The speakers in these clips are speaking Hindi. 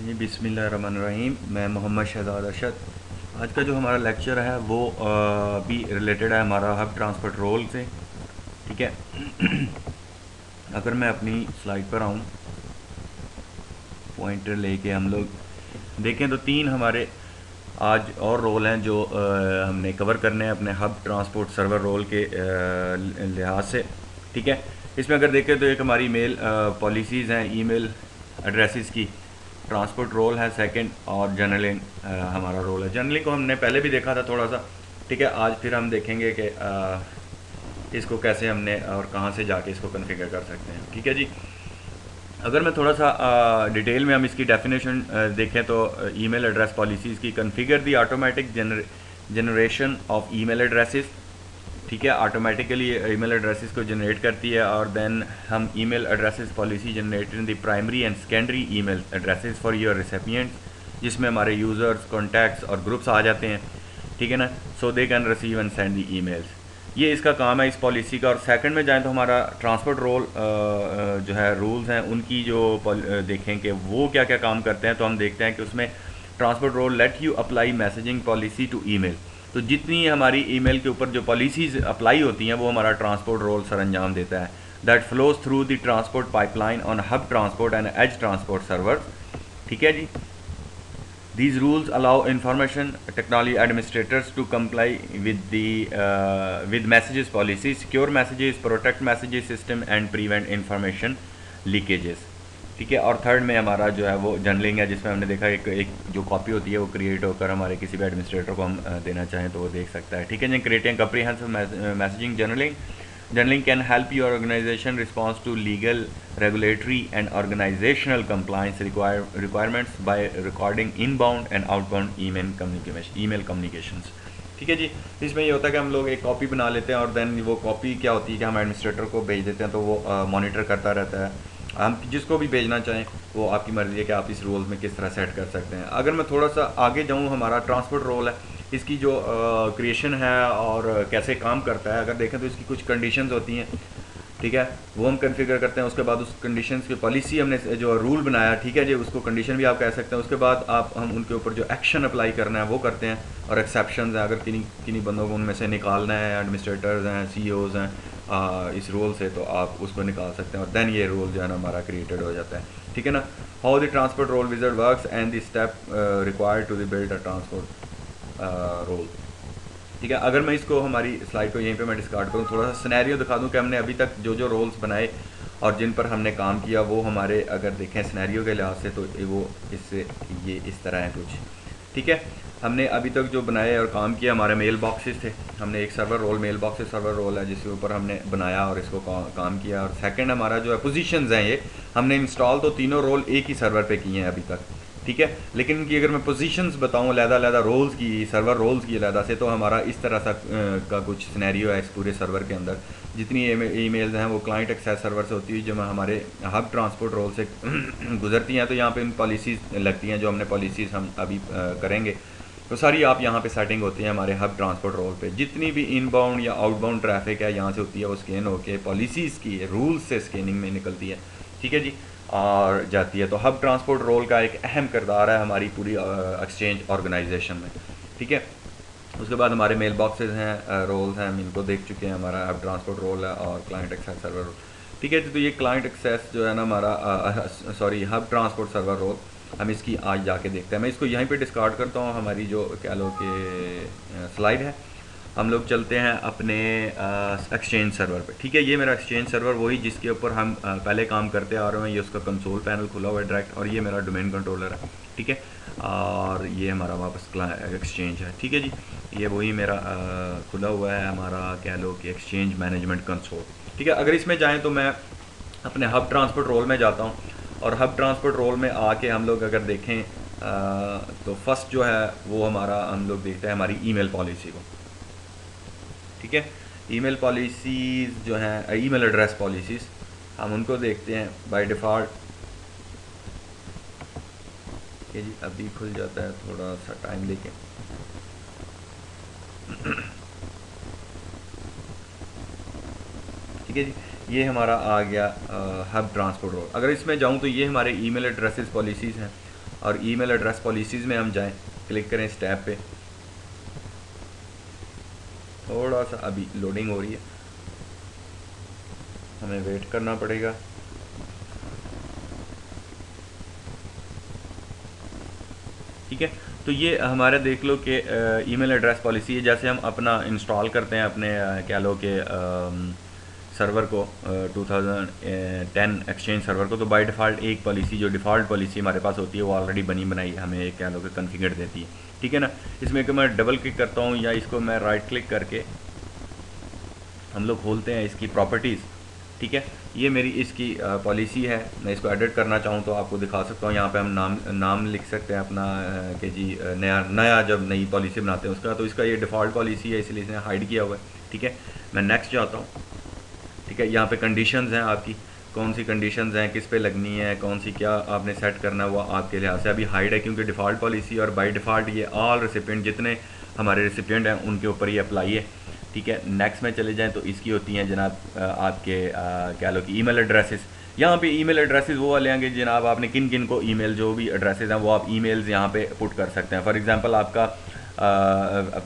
जी बिस्मिल्लाहिर्रहमानिर्रहीम। मैं मोहम्मद शहजाद अरशद। आज का जो हमारा लेक्चर है वो भी रिलेटेड है हमारा हब ट्रांसपोर्ट रोल से। ठीक है। अगर मैं अपनी स्लाइड पर आऊँ, पॉइंटर लेके हम लोग देखें तो तीन हमारे आज और रोल हैं जो हमने कवर करने हैं अपने हब ट्रांसपोर्ट सर्वर रोल के लिहाज से। ठीक है। इसमें अगर देखें तो एक हमारी मेल पॉलिसीज़ हैं, ईमेल एड्रेसेस की ट्रांसपोर्ट रोल है सेकंड, और जर्नलिंग हमारा रोल है। जर्नलिंग को हमने पहले भी देखा था थोड़ा सा। ठीक है। आज फिर हम देखेंगे कि इसको कैसे हमने और कहाँ से जाके इसको कन्फिगर कर सकते हैं। ठीक है जी। अगर मैं थोड़ा सा डिटेल में हम इसकी डेफिनेशन देखें तो ईमेल एड्रेस पॉलिसीज़ की configure the automatic generation of email addresses. ठीक है। ऑटोमेटिकली ईमेल एड्रेसेस को जनरेट करती है, और देन हम email addresses policy generate in the primary and secondary email addresses for your recipients, जिसमें हमारे यूज़र्स, कॉन्टैक्ट्स और ग्रुप्स आ जाते हैं। ठीक है ना। So they can receive and send the emails. ये इसका काम है इस पॉलिसी का। और सेकंड में जाएं तो हमारा ट्रांसपोर्ट रोल जो है रूल्स हैं उनकी जो देखें कि वो क्या क्या काम करते हैं, तो हम देखते हैं कि उसमें transport role let you apply messaging policy to email. तो जितनी हमारी ईमेल के ऊपर जो पॉलिसीज़ अप्लाई होती हैं वो हमारा ट्रांसपोर्ट रोल सर अंजाम देता है। That flows through the transport pipeline on hub transport and edge transport server. ठीक है जी। These rules allow information technology administrators to comply with messages policies, secure messages, protect messages system and prevent information leakages। ठीक है। और थर्ड में हमारा जो है वो जर्नलिंग है, जिसमें हमने देखा एक जो कॉपी होती है वो क्रिएट होकर हमारे किसी भी एडमिनिस्ट्रेटर को हम देना चाहें तो वो देख सकता है। ठीक है जी। Creating comprehensive messaging journaling. Journaling can help your organization respond to legal, regulatory, and organizational compliance requirements by recording inbound and outbound email communications। ठीक है जी। इसमें ये होता है कि हम लोग एक कॉपी बना लेते हैं और देन वो कॉपी क्या होती है कि हम एडमिनिस्ट्रेटर को भेज देते हैं, तो वो मॉनिटर करता रहता है। हम जिसको भी भेजना चाहें वो आपकी मर्ज़ी है कि आप इस रोल में किस तरह सेट कर सकते हैं। अगर मैं थोड़ा सा आगे जाऊँ, हमारा ट्रांसपोर्ट रोल है, इसकी जो क्रिएशन है और कैसे काम करता है, अगर देखें तो इसकी कुछ कंडीशंस होती हैं। ठीक है। वो हम कन्फिगर करते हैं। उसके बाद उस कंडीशंस की पॉलिसी हमने जो रूल बनाया, ठीक है जी, उसको कंडीशन भी आप कह सकते हैं। उसके बाद हम उनके ऊपर जो एक्शन अप्लाई करना है वो करते हैं, और एक्सेप्शन है, अगर किन्हीं बंदों को उनमें से निकालना है, एडमिनिस्ट्रेटर्स हैं, CEOs हैं इस रोल से, तो आप उसको निकाल सकते हैं, और देन ये रोल जो है ना हमारा क्रिएटेड हो जाता है। ठीक है ना। How the transport role wizard works and the step required to the build a transport role. ठीक है। अगर मैं इसको हमारी स्लाइड को यहीं पे मैं डिस्कार्ड करूँ, थोड़ा सा सिनेरियो दिखा दूँ कि हमने अभी तक जो जो रोल्स बनाए और जिन पर हमने काम किया वो हमारे अगर देखें सिनेरियो के लिहाज से तो वो इससे ये इस तरह है कुछ। ठीक है। हमने अभी तक जो बनाए और काम किया, हमारे मेल बॉक्सेस थे। हमने एक server role, mail boxes server role है जिसके ऊपर हमने बनाया और इसको काम किया। और सेकंड हमारा जो है पोजीशंस हैं, ये हमने इंस्टॉल तो तीनों रोल एक ही सर्वर पे किए हैं अभी तक। ठीक है। लेकिन इनकी अगर मैं पोजीशंस बताऊँ अलग-अलग रोल्स की, सर्वर रोल्स की अलग से, तो हमारा इस तरह सा का कुछ सिनेरियो है इस पूरे सर्वर के अंदर। जितनी ईमेल्स हैं वो क्लाइंट एक्सेस सर्वर से होती हुई जो हमारे हब ट्रांसपोर्ट रोल से गुजरती हैं, तो यहाँ पे इन पॉलिसीज़ लगती हैं जो हमने पॉलिसीज़ हम अभी करेंगे, तो सारी आप यहाँ पे सेटिंग होती है हमारे हब ट्रांसपोर्ट रोल पे। जितनी भी इनबाउंड या आउटबाउंड ट्रैफिक है यहाँ से होती है, वो स्कैन होके पॉलिसीज़ की रूल्स से स्कैनिंग में निकलती है। ठीक है जी। और जाती है। तो हब ट्रांसपोर्ट रोल का एक अहम किरदार है हमारी पूरी एक्सचेंज ऑर्गेनाइजेशन में। ठीक है। उसके बाद हमारे मेल बॉक्सेस हैं, रोल्स हैं, हम इनको देख चुके हैं। हमारा हब ट्रांसपोर्ट रोल है और क्लाइंट एक्सेस सर्वर रोल। ठीक है। तो ये क्लाइंट एक्सेस जो है ना हमारा sorry hub transport server role, हम इसकी आज जाके देखते हैं। मैं इसको यहीं पे डिस्कार्ड करता हूँ। हमारी जो कह लो कि स्लाइड है, हम लोग चलते हैं अपने एक्सचेंज सर्वर पे। ठीक है। ये मेरा एक्सचेंज सर्वर वही जिसके ऊपर हम पहले काम करते आ रहे हैं। ये उसका कंसोल पैनल खुला हुआ है डायरेक्ट, और ये मेरा डोमेन कंट्रोलर है। ठीक है। और ये हमारा वापस एक्सचेंज है। ठीक है जी। ये वही मेरा खुला हुआ है हमारा कह लो कि एक्सचेंज मैनेजमेंट कंसोल। ठीक है। अगर इसमें जाएँ तो मैं अपने हब ट्रांसपोर्ट रोल में जाता हूँ, और हब ट्रांसपोर्ट रोल में आके हम लोग अगर देखें तो फर्स्ट जो है वो हमारा हम लोग देखते हैं हमारी ईमेल पॉलिसी को। ठीक है। ईमेल पॉलिसीज़ जो हैं, ईमेल एड्रेस पॉलिसीज़, हम उनको देखते हैं बाय डिफ़ॉल्ट। ये जी अभी खुल जाता है, थोड़ा सा टाइम लेके। ठीक है जी। ये हमारा आ गया हब ट्रांसपोर्ट रोल। अगर इसमें जाऊँ तो ये हमारे ईमेल एड्रेसेस पॉलिसीज़ हैं, और ईमेल एड्रेस पॉलिसीज़ में हम जाएं, क्लिक करें इस टैब पे। थोड़ा सा अभी लोडिंग हो रही है, हमें वेट करना पड़ेगा। ठीक है, तो ये हमारा देख लो कि ईमेल एड्रेस पॉलिसी है। जैसे हम अपना इंस्टॉल करते हैं अपने कह लो कि सर्वर को 2010 एक्सचेंज सर्वर को, तो बाय डिफ़ॉल्ट एक पॉलिसी जो डिफ़ॉल्ट पॉलिसी हमारे पास होती है वो ऑलरेडी बनी बनाई हमें एक कह लो कि कॉन्फ़िगर देती है। ठीक है ना। इसमें कि मैं डबल क्लिक करता हूँ या इसको मैं राइट क्लिक करके हम लोग खोलते हैं इसकी प्रॉपर्टीज़। ठीक है, ये मेरी इसकी पॉलिसी है। मैं इसको एडिट करना चाहूँ तो आपको दिखा सकता हूँ। यहाँ पे हम नाम लिख सकते हैं अपना कि जी नया जब नई पॉलिसी बनाते हैं उसका, तो इसका ये डिफ़ॉल्ट पॉलिसी है इसलिए इसने हाइड किया हुआ है। ठीक है, मैं नेक्स्ट जाता हूँ। ठीक है, यहाँ पे कंडीशंस हैं आपकी, कौन सी कंडीशंस हैं, किस पे लगनी है, कौन सी क्या आपने सेट करना है, वो आपके लिहाज से अभी हाइड है क्योंकि डिफ़ॉल्ट पॉलिसी और बाय डिफ़ॉल्ट ये ऑल रेसिपिएंट जितने हमारे रेसिपिएंट हैं उनके ऊपर ये अप्लाई है। ठीक है, नेक्स्ट में चले जाएँ तो इसकी होती हैं जनाब आपके क्या लो कि ईमेल एड्रेसेस। यहाँ पे ईमेल एड्रेसेस वो वाले आएंगे जनाब आपने किन किन को ईमेल जो भी एड्रेसेस हैं वो आप ईमेल्स यहाँ पे पुट कर सकते हैं। फॉर एग्जांपल आपका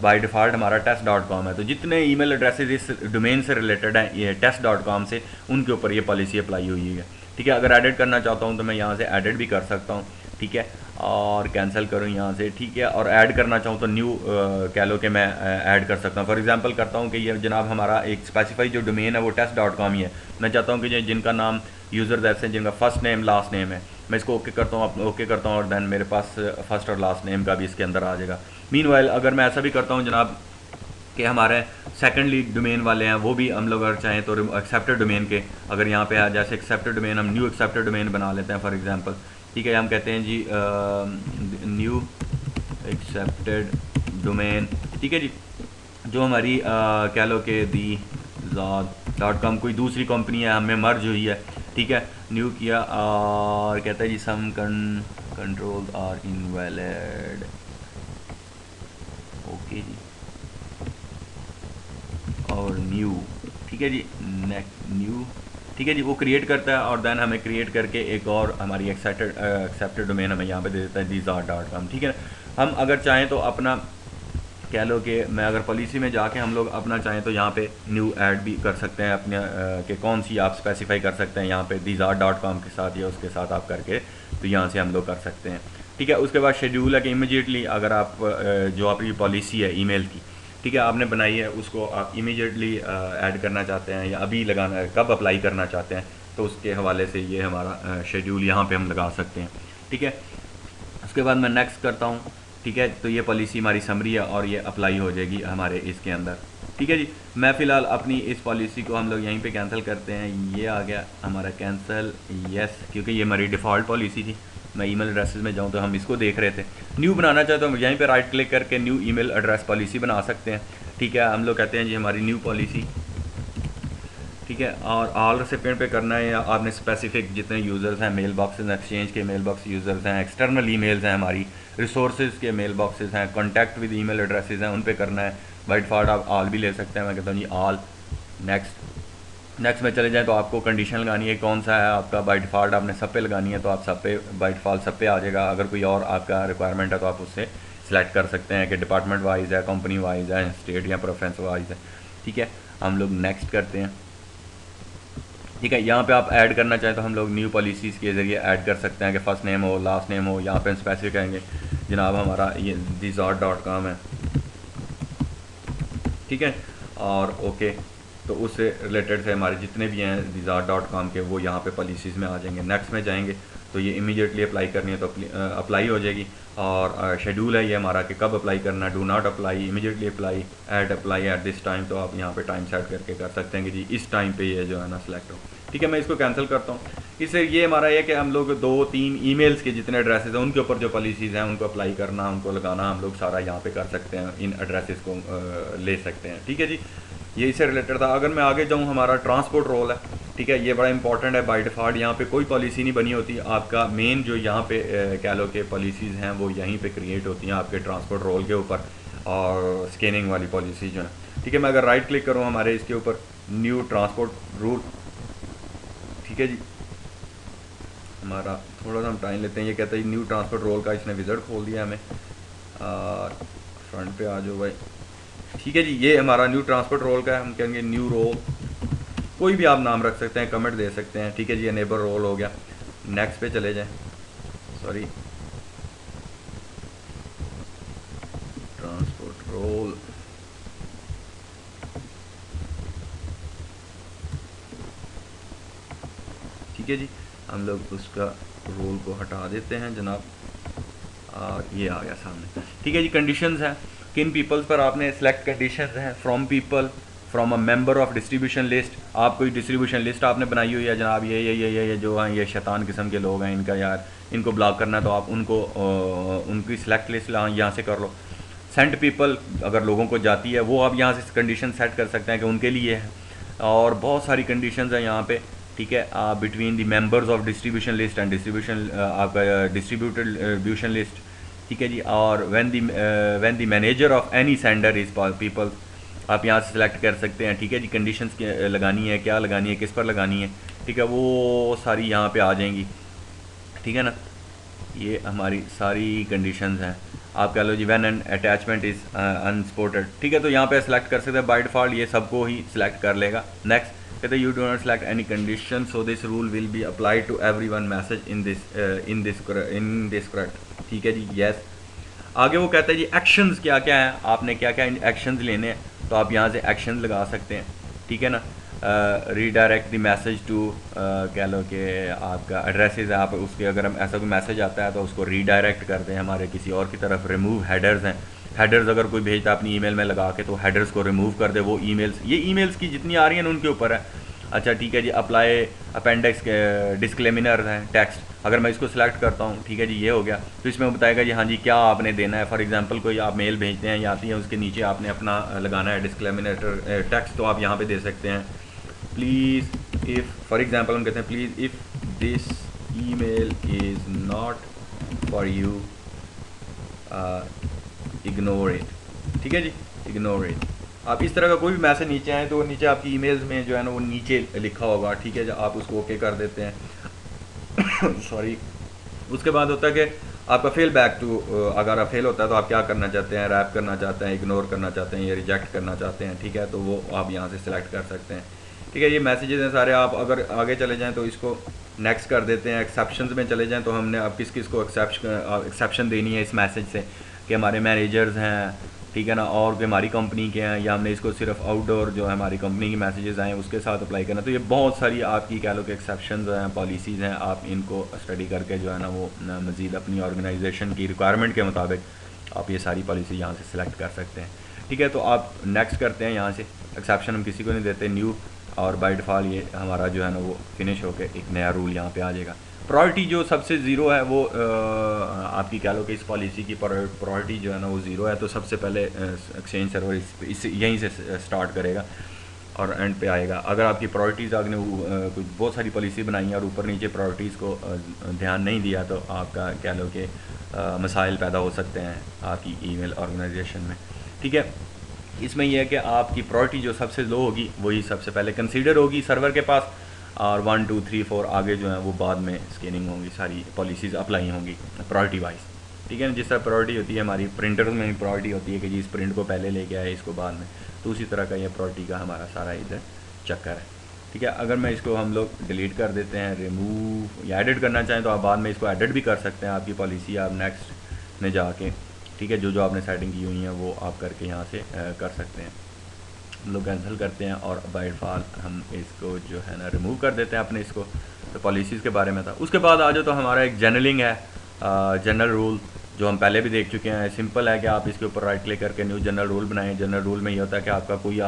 बाय डिफ़ॉल्ट हमारा test.com है, तो जितने ईमेल एड्रेसेस इस डोमेन से रिलेटेड हैं ये test.com से, उनके ऊपर ये पॉलिसी अप्लाई हुई है। ठीक है, अगर एडिट करना चाहता हूँ तो मैं यहाँ से एडिट भी कर सकता हूँ। ठीक है, और कैंसिल करूँ यहाँ से। ठीक है, और ऐड करना चाहूँ तो न्यू कह लो कि मैं ऐड कर सकता हूँ। फॉर एग्जांपल करता हूँ कि ये जनाब हमारा एक स्पेसिफाई जो डोमेन है वो test.com ही है। मैं चाहता हूँ कि जिनका नाम यूज़र ऐसे जिनका फर्स्ट नेम लास्ट नेम है, मैं इसको ओके करता हूँ, ओके करता हूँ और देन मेरे पास फर्स्ट और लास्ट नेम का भी इसके अंदर आ जाएगा। मीनवाइल अगर मैं ऐसा भी करता हूँ जनाब कि हमारे सेकेंडली डोमेन वाले हैं वो भी हम लोग अगर चाहें तो एक्सेप्टेड डोमेन के, अगर यहाँ पे जैसे एक्सेप्टेड डोमेन हम न्यू एक्सेप्टेड डोमेन बना लेते हैं फॉर एग्जांपल। ठीक है, हम कहते हैं जी न्यू एक्सेप्टेड डोमेन। ठीक है जी, जो हमारी कह लो कि दी .com कोई दूसरी कंपनी है हमें मर्ज हुई है। ठीक है, न्यू किया और कहता है जी some control are invalid. Okay जी, और न्यू। ठीक है जी, न्यू। ठीक है जी, वो क्रिएट करता है और देन हमें क्रिएट करके एक और हमारी एक्सेप्टेड डोमेन हमें यहाँ पे दे देता है dizar.com। ठीक है ना। हम अगर चाहें तो अपना कह लो कि मैं अगर पॉलिसी में जाके हम लोग अपना चाहें तो यहाँ पे न्यू ऐड भी कर सकते हैं अपने कि कौन सी आप स्पेसिफाई कर सकते हैं यहाँ पे dizar.com के साथ या उसके साथ आप करके, तो यहाँ से हम लोग कर सकते हैं। ठीक है, उसके बाद शेड्यूल है कि इमीडिएटली अगर आप जो आपकी पॉलिसी है ईमेल की, ठीक है, आपने बनाई है उसको आप इमीडिएटली ऐड करना चाहते हैं या अभी लगाना है, कब अप्लाई करना चाहते हैं, तो उसके हवाले से ये हमारा शेड्यूल यहाँ पे हम लगा सकते हैं। ठीक है, उसके बाद मैं नेक्स्ट करता हूँ। ठीक है, तो ये पॉलिसी हमारी समरी है और ये अप्लाई हो जाएगी हमारे इसके अंदर। ठीक है जी, मैं फ़िलहाल अपनी इस पॉलिसी को हम लोग यहीं पे कैंसिल करते हैं। ये आ गया हमारा कैंसिल, यस, क्योंकि ये हमारी डिफ़ॉल्ट पॉलिसी थी। मैं ईमेल एड्रेसेस में जाऊँ तो हम इसको देख रहे थे। न्यू बनाना चाहते तो हम यहीं पे राइट क्लिक करके न्यू ईमेल एड्रेस पॉलिसी बना सकते हैं। ठीक है, हम लोग कहते हैं जी हमारी न्यू पॉलिसी। ठीक है, और ऑल रेसिपिएंट पे करना है या आपने स्पेसिफिक जितने यूज़र्स हैं, मेल बॉक्सेस एक्सचेंज के मेल बॉक्स यूज़र्स हैं, एक्सटर्नल ईमेल्स हैं, हमारी रिसोर्सेज के मेल बॉक्सेस हैं, कॉन्टैक्ट विद ईमेल एड्रेसेस हैं, उन पे करना है। बाय डिफ़ॉल्ट आप ऑल भी ले सकते हैं। मैं कहता हूँ जी ऑल। नेक्स्ट में चले जाएँ तो आपको कंडीशन लगानी है कौन सा है आपका। बाय डिफ़ॉल्ट आपने सब पे लगानी है तो आप सब पे बाय डिफ़ॉल्ट सब पे आ जाएगा। अगर कोई और आपका रिक्वायरमेंट है तो आप उससे सिलेक्ट कर सकते हैं कि डिपार्टमेंट वाइज है, कंपनी वाइज है, स्टेट या प्रेफरेंस वाइज है। ठीक है, हम लोग नेक्स्ट करते हैं। ठीक है, यहाँ पे आप ऐड करना चाहें तो हम लोग न्यू पॉलिसीज़ के ज़रिए ऐड कर सकते हैं कि फ़र्स्ट नेम हो, लास्ट नेम हो। यहाँ पे हम स्पेसिफिक कहेंगे जनाब हमारा ये dizar.com है। ठीक है, और ओके, तो उससे रिलेटेड से हमारे जितने भी हैं dizar.com के वो यहाँ पे पॉलिसीज़ में आ जाएंगे। नेक्स्ट में जाएंगे तो ये इमीडिएटली अप्लाई करनी है तो अप्लाई हो जाएगी। और शेड्यूल है ये हमारा कि कब अप्लाई करना है, do not apply, immediately apply, add apply at this time. तो आप यहाँ पे टाइम सेट करके कर सकते हैं कि जी इस टाइम पे ये जो है ना सिलेक्ट हो। ठीक है, मैं इसको कैंसिल करता हूँ। इससे ये हमारा ये कि हम लोग 2-3 ईमेल्स के जितने एड्रेसेस हैं उनके ऊपर जो पॉलिसीज़ हैं उनको अप्लाई करना, उनको लगाना हम लोग सारा यहाँ पे कर सकते हैं, इन एड्रेसेस को ले सकते हैं। ठीक है जी, ये इससे रिलेटेड था। अगर मैं आगे जाऊँ, हमारा ट्रांसपोर्ट रोल है। ठीक है, ये बड़ा इंपॉर्टेंट है। बाय डिफ़ॉल्ट यहाँ पे कोई पॉलिसी नहीं बनी होती। आपका मेन जो यहाँ पे कह लो कि पॉलिसीज़ हैं वो यहीं पे क्रिएट होती हैं आपके ट्रांसपोर्ट रोल के ऊपर, और स्कैनिंग वाली पॉलिसी जो है। ठीक है, मैं अगर राइट क्लिक करूँ हमारे इसके ऊपर न्यू ट्रांसपोर्ट रूल। ठीक है जी, हमारा थोड़ा सा हम टाइम लेते हैं। ये कहता है न्यू ट्रांसपोर्ट रोल का इसने विज़िट खोल दिया हमें। फ्रंट पे आ जाओ भाई। ठीक है जी, ये हमारा न्यू ट्रांसपोर्ट रोल का है। हम कहेंगे न्यू रोल, कोई भी आप नाम रख सकते हैं, कमेंट दे सकते हैं। ठीक है जी, एनेबल रोल हो गया। नेक्स्ट पे चले जाएं। सॉरी, ट्रांसपोर्ट रोल, ठीक है जी, हम लोग उसका रोल को हटा देते हैं जनाब। और ये आ गया सामने। ठीक है जी, कंडीशंस हैं, किन पीपल्स पर आपने सेलेक्ट कंडीशंस हैं। From people, from a member of distribution list. आप कोई डिस्ट्रीब्यूशन लिस्ट आपने बनाई हुई है जनाब, ये जो हैं ये शैतान किस्म के लोग हैं, इनका यार इनको ब्लॉक करना है, तो आप उनको उनकी सेलेक्ट लिस्ट यहाँ से कर लो। सेंट पीपल, अगर लोगों को जाती है वो आप यहाँ से कंडीशन सेट कर सकते हैं कि उनके लिए है। और बहुत सारी कंडीशंस हैं यहाँ पे। ठीक है, between the members of distribution list and distribution, आपका डिस्ट्रीब्यूशन लिस्ट। ठीक है जी, और when the manager of any sender is people, आप यहाँ से सिलेक्ट कर सकते हैं। ठीक है जी, कंडीशंस लगानी है, क्या लगानी है, किस पर लगानी है। ठीक है, वो सारी यहाँ पे आ जाएंगी। ठीक है ना, ये हमारी सारी कंडीशंस हैं। आप कह लो जी when an attachment is unsupported. ठीक है, तो यहाँ पे सेलेक्ट कर सकते हैं, बाय डिफ़ॉल्ट ये सबको ही सिलेक्ट कर लेगा। नेक्स्ट कहते हैं you do not select any condition so this rule will be applied to everyone message in this correct. ठीक है जी, यस। आगे वो कहता है जी एक्शंस क्या क्या है, आपने क्या क्या एक्शंस लेने हैं, तो आप यहाँ से एक्शंस लगा सकते हैं। ठीक है ना, रीडायरेक्ट द मैसेज टू, कह लो कि आपका एड्रेसेस है, आप उसके अगर हम ऐसा कोई मैसेज आता है तो उसको रीडायरेक्ट कर दें हमारे किसी और की तरफ। रिमूव हेडर्स हैं, हेडर्स अगर कोई भेजता है अपनी ईमेल में लगा के तो हेडर्स को रिमूव कर दे। वो ईमेल्स, ये ईमेल्स की जितनी आ रही हैं उनके ऊपर है। अच्छा ठीक है जी, अप्लाई अपेंडिक्स डिस्क्लेमिनर है टेक्स्ट, अगर मैं इसको सिलेक्ट करता हूँ, ठीक है जी, ये हो गया, तो इसमें बताएगा जी हाँ जी क्या आपने देना है। फॉर एग्जांपल कोई आप मेल भेजते हैं या आती है, उसके नीचे आपने अपना लगाना है डिस्क्लेमिनेटर टेक्स्ट, तो आप यहाँ पे दे सकते हैं प्लीज़ इफ़, फॉर एग्जांपल हम कहते हैं please if this email is not for you ignore it. ठीक है जी, इग्नोर इट। आप इस तरह का कोई भी मैसेज नीचे आए तो नीचे आपकी ईमेल्स में जो है ना वो नीचे लिखा होगा। ठीक है, आप उसको ओके कर देते हैं। सॉरी। उसके बाद होता है कि आपका फेल बैक टू, अगर आप फेल होता है तो आप क्या करना चाहते हैं, रैप करना चाहते हैं, इग्नोर करना चाहते हैं या रिजेक्ट करना चाहते हैं। ठीक है, तो वो आप यहाँ से सिलेक्ट कर सकते हैं। ठीक है, ये मैसेजेस हैं सारे। आप अगर आगे चले जाएँ तो इसको नेक्स्ट कर देते हैं। एक्सेप्शंस में चले जाएँ तो हमने अब किस किस को एक्सेप्शन देनी है इस मैसेज से, कि हमारे मैनेजर्स हैं, ठीक है ना, और कि हमारी कंपनी के हैं, या हमने इसको सिर्फ आउटडोर जो है हमारी कंपनी की मैसेजेस आए उसके साथ अप्लाई करना। तो ये बहुत सारी आपकी कह लो कि एक्सेप्शंस हैं, पॉलिसीज़ हैं, आप इनको स्टडी करके जो है ना वो मज़ीद अपनी ऑर्गेनाइजेशन की रिक्वायरमेंट के मुताबिक आप ये सारी पॉलिसी यहाँ से सिलेक्ट कर सकते हैं। ठीक है, तो आप नेक्स्ट करते हैं, यहाँ से एक्सेप्शन हम किसी को नहीं देते, न्यू, और बाय डिफ़ॉल्ट ये हमारा जो है ना वो फिनिश होकर एक नया रूल यहाँ पे आ जाएगा। प्रायोरिटी जो सबसे ज़ीरो है वो आपकी कह लो कि इस पॉलिसी की प्रायोरिटी जो है ना वो ज़ीरो है, तो सबसे पहले एक्सचेंज सर्वर इस यहीं से स्टार्ट करेगा और एंड पे आएगा। अगर आपकी प्रायोरिटीज़ आपने कुछ बहुत सारी पॉलिसी बनाई है और ऊपर नीचे प्रायोरिटीज़ को ध्यान नहीं दिया तो आपका कह लो कि मसाइल पैदा हो सकते हैं आपकी ईमेल ऑर्गेनाइजेशन में। ठीक है, इसमें यह है कि आपकी प्रायोरिटी जो सबसे लो होगी वही सबसे पहले कंसीडर होगी सर्वर के पास, और 1 2 3 4 आगे जो है वो बाद में स्कैनिंग होंगी, सारी पॉलिसीज़ अप्लाई होंगी प्रायोरिटी वाइज। ठीक है ना, जिस तरह प्रायोरिटी होती है हमारी प्रिंटर्स में भी प्रायोरिटी होती है कि जी इस प्रिंट को पहले लेके आए इसको बाद में, तो उसी तरह का ये प्रायोरिटी का हमारा सारा इधर चक्कर है। ठीक है, अगर मैं इसको हम लोग डिलीट कर देते हैं, रिमूव या एडिट करना चाहें तो आप बाद में इसको एडिट भी कर सकते हैं। आपकी पॉलिसी आप नेक्स्ट में जाके, ठीक है, जो आपने सेटिंग की हुई है वो आप करके यहाँ से कर सकते हैं। हम लोग कैंसिल करते हैं और बाय डिफ़ॉल्ट हम इसको जो है ना रिमूव कर देते हैं अपने इसको। तो पॉलिसीज़ के बारे में था। उसके बाद आ जाओ तो हमारा एक जनरलिंग है, जनरल रूल, जो हम पहले भी देख चुके हैं। सिंपल है कि आप इसके ऊपर राइट क्लिक करके न्यू जनरल रूल बनाएं। जनरल रूल में ये होता है कि आपका कोई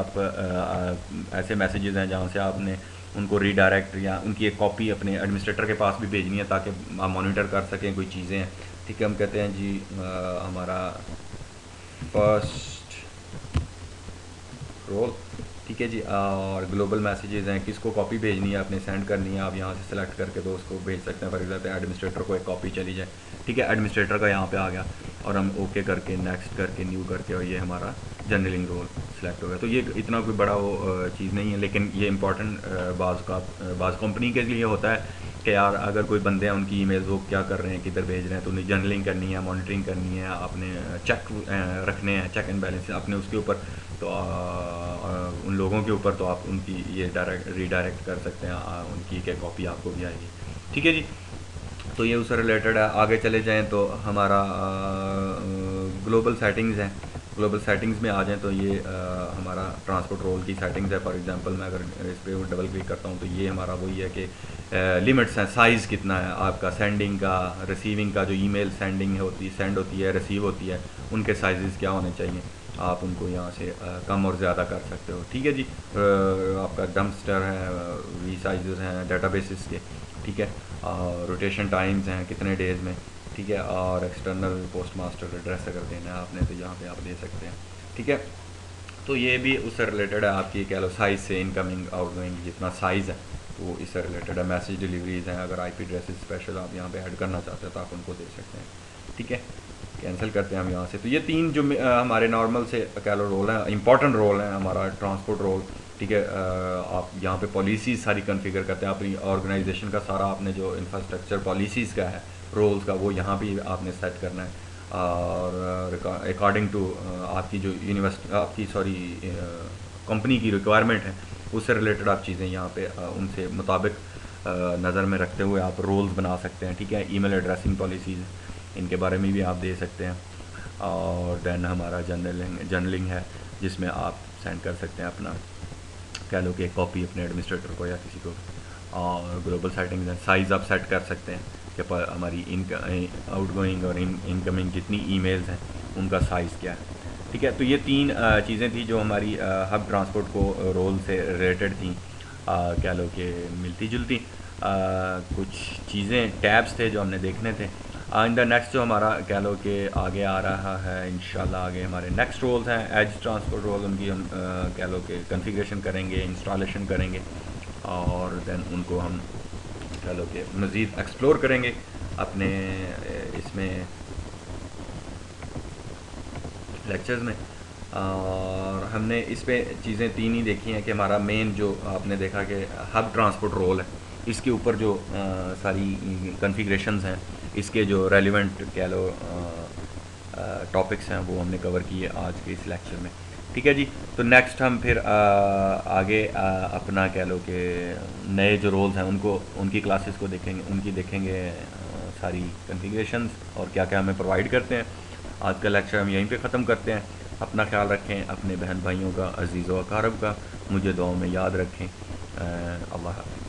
ऐसे मैसेजेस हैं जहाँ से आपने उनको रीडायरेक्ट या उनकी एक कॉपी अपने एडमिनिस्ट्रेटर के पास भी भेजनी है ताकि आप मॉनिटर कर सकें कोई चीज़ें हैं। ठीक है, हम कहते हैं जी हमारा फर्स्ट रोल, ठीक है जी, और ग्लोबल मैसेजेस हैं, किसको कॉपी भेजनी है, आपने सेंड करनी है, आप यहाँ से सेलेक्ट करके तो उसको भेज सकते हैं। फॉर एग्जाम्पल एडमिनिस्ट्रेटर को एक कॉपी चली जाए, ठीक है, एडमिनिस्ट्रेटर का यहाँ पे आ गया और हम ओके करके नेक्स्ट करके न्यू करके और ये हमारा जनरलिंग रोल सेलेक्ट हो गया। तो ये इतना कोई बड़ा वो चीज़ नहीं है, लेकिन ये इंपॉर्टेंट बाज़ कंपनी के लिए होता है कि यार अगर कोई बंदे हैं उनकी ईमेल्स वो क्या कर रहे हैं, किधर भेज रहे हैं, तो उन्हें जर्नलिंग करनी है, मॉनिटरिंग करनी है, आपने चेक रखने हैं, चेक एंड बैलेंस अपने उसके ऊपर, तो उन लोगों के ऊपर तो आप उनकी ये डायरेक्ट रीडायरेक्ट कर सकते हैं, उनकी क्या कॉपी आपको भी आएगी। ठीक है जी, तो ये उससे रिलेटेड है। आगे चले जाएं तो हमारा ग्लोबल सेटिंग्स हैं। ग्लोबल सेटिंग्स में आ जाएं तो ये हमारा ट्रांसपोर्ट रोल की सेटिंग्स है। फॉर एग्जांपल मैं अगर इस पर डबल क्लिक करता हूँ तो ये हमारा वही है कि लिमिट्स हैं, साइज़ कितना है आपका, सेंडिंग का, रिसीविंग का, जो ईमेल सेंडिंग होती सेंड होती है, रिसीव होती है, उनके साइज़ क्या होने चाहिए, आप उनको यहाँ से कम और ज़्यादा कर सकते हो। ठीक है जी, आपका डम्पस्टर है, वी साइज़ हैं डेटाबेसिस के, ठीक है, रोटेशन टाइम्स हैं कितने डेज़ में, ठीक है, और एक्सटर्नल पोस्ट मास्टर एड्रेस अगर देना है आपने तो यहाँ पे आप दे सकते हैं। ठीक है, तो ये भी उससे रिलेटेड है, आपकी कह लो साइज़ से, इनकमिंग आउटगोइंग जितना साइज़ है वो इससे रिलेटेड है। मैसेज डिलीवरीज़ हैं, अगर आईपी एड्रेसेस स्पेशल आप यहाँ पे ऐड करना चाहते हैं तो आप उनको दे सकते हैं। ठीक है, कैंसिल करते हैं हम यहाँ से। तो ये तीन जो हमारे नॉर्मल से कह लो रोल हैं, इंपॉर्टेंट रोल हैं हमारा ट्रांसपोर्ट रोल। ठीक है, आप यहाँ पे पॉलिसीज़ सारी कॉन्फ़िगर करते हैं, अपनी ऑर्गेनाइजेशन का सारा आपने जो इंफ्रास्ट्रक्चर पॉलिसीज़ का है, रोल्स का, वो यहाँ भी आपने सेट करना है। और अकॉर्डिंग टू आपकी जो यूनिवर्सिटी आपकी कंपनी की रिक्वायरमेंट है उससे रिलेटेड आप चीज़ें यहाँ पे उनसे मुताबिक नज़र में रखते हुए आप रोल्स बना सकते हैं। ठीक है, ईमेल एड्रेसिंग पॉलिसीज़ इनके बारे में भी आप दे सकते हैं। और देन हमारा जर्नलिंग है जिसमें आप सेंड कर सकते हैं अपना कह लो कि एक कॉपी अपने एडमिनिस्ट्रेटर को या किसी को। और ग्लोबल सेटिंग्स हैं, साइज़ आप सेट कर सकते हैं कि हमारी आउटगोइंग और इनकमिंग जितनी ईमेल्स हैं उनका साइज़ क्या है। ठीक है, तो ये तीन चीज़ें थी जो हमारी हब ट्रांसपोर्ट को रोल से रिलेटेड थी, कह लो कि मिलती जुलती कुछ चीज़ें, टैब्स थे जो हमने देखने थे। इन द नेक्स्ट जो हमारा कह लो कि आगे आ रहा है इंशाल्लाह, आगे हमारे नेक्स्ट रोल्स हैं एज ट्रांसपोर्ट रोल, उनकी हम कह लो कि कॉन्फ़िगरेशन करेंगे, इंस्टॉलेशन करेंगे, और देन उनको हम कह लो कि मज़ीद एक्सप्लोर करेंगे अपने इसमें लेक्चर्स में। और हमने इस पे चीज़ें तीन ही देखी हैं कि हमारा मेन जो आपने देखा कि हब ट्रांसपोर्ट रोल है, इसके ऊपर जो सारी कॉन्फ़िगरेशंस हैं, इसके जो रेलिवेंट कह लो टॉपिक्स हैं वो हमने कवर किए आज के इस लेक्चर में। ठीक है जी, तो नेक्स्ट हम फिर आगे अपना कह लो कि नए जो रोल्स हैं उनको, उनकी क्लासेस को देखेंगे, उनकी देखेंगे सारी कॉन्फ़िगरेशंस और क्या क्या हमें प्रोवाइड करते हैं। आज का लेक्चर हम यहीं पे ख़त्म करते हैं। अपना ख्याल रखें, अपने बहन भाइयों का, अजीज़ व अकारब का, मुझे दुआ में याद रखें। अल्लाह हाफ़िज़।